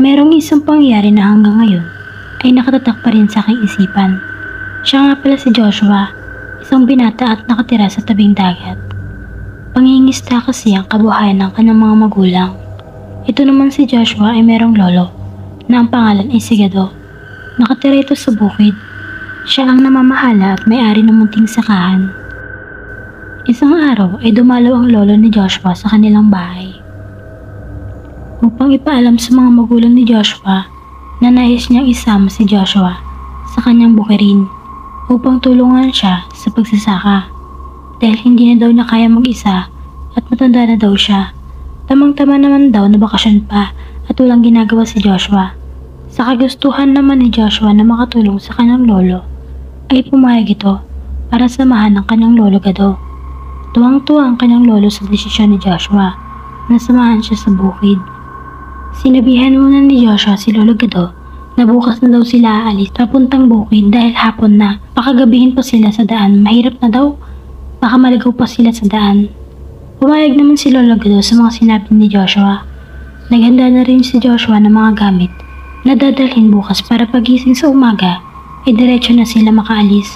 Merong isang pangyayari na hanggang ngayon ay nakatatak pa rin sa aking isipan. Siya nga pala si Joshua, isang binata at nakatira sa tabing dagat. Pangingisda kasi ang kabuhayan ng kanyang mga magulang. Ito naman si Joshua ay merong lolo na ang pangalan ay Sigado. Nakatira ito sa bukid. Siya ang namamahala at may-ari ng munting sakahan. Isang araw ay dumalaw ang lolo ni Joshua sa kanilang bahay. Upang ipaalam sa mga magulang ni Joshua na nais niyang isama si Joshua sa kanyang bukirin upang tulungan siya sa pagsasaka. Dahil hindi na daw niya kaya mag-isa at matanda na daw siya. Tamang-tama naman daw na bakasyon pa at walang ginagawa si Joshua. Sa kagustuhan naman ni Joshua na makatulong sa kanyang lolo, ay pumayag ito para samahan ng kanyang lolo Gado. Tuwang-tuwa ang kanyang lolo sa desisyon ni Joshua na samahan siya sa bukid. Sinabihan muna ni Joshua si Lolo Gado na bukas na daw sila aalis papuntang bukid dahil hapon na. Baka gabihin pa sila sa daan, mahirap na daw. Baka malagaw pa sila sa daan. Pumayag naman si Lolo Gado sa mga sinabi ni Joshua. Naghanda na rin si Joshua ng mga gamit na dadalhin bukas para pagising sa umaga ay diretso na sila makaalis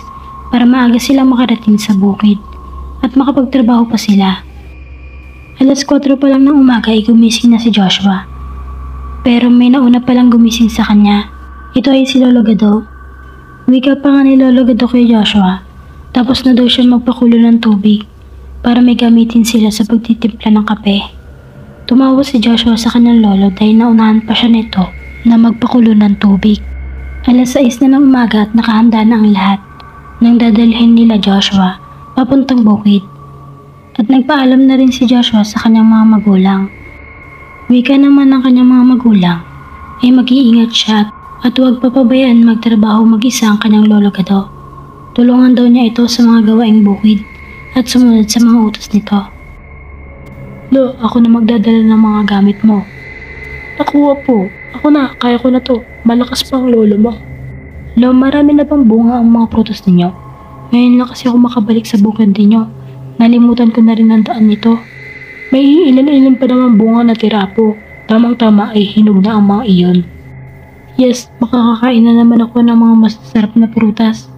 para maaga silang makarating sa bukid at makapagtrabaho pa sila. Alas 4 pa lang ng umaga ay gumising na si Joshua. Pero may nauna palang gumising sa kanya. Ito ay si Lolo Gado. Wika pa nga ni Lolo Gado kay Joshua. Tapos na daw siya magpakulo ng tubig para may gamitin sila sa pagtitimpla ng kape. Tumawa si Joshua sa kanyang lolo dahil naunahan pa siya nito na magpakulo ng tubig. Alas 6 na ng umaga at nakahanda na ang lahat nang dadalhin nila Joshua papuntang bukid. At nagpaalam na rin si Joshua sa kanyang mga magulang. Wika naman ng kanyang mga magulang ay mag-iingat siya at huwag papabayaan magtrabaho mag-isa ang kanyang lolo Gado. Tulungan daw niya ito sa mga gawaing bukid at sumunod sa mga utos nito. Lo, ako na magdadala ng mga gamit mo. Nakuha po. Ako na, kaya ko na to. Malakas pa ang lolo mo. Lo, marami na bang bunga ang mga prutas ninyo? Ngayon lang kasi ako makabalik sa bukid ninyo. Nalimutan ko na rin ang daan nito. May ilan-ilan pa naman bunga na tira po. Tamang-tama ay hinog na ang mga iyon. Yes, makakakain na naman ako ng mga masasarap na prutas.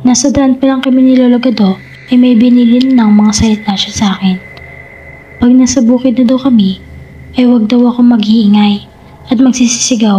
Nasa daan pa lang kami ni Lolo Gado ay may binilin ng mga salita siya sa akin. Pag nasa bukid na daw kami, ay wag daw ako mag-iingay at magsisisigaw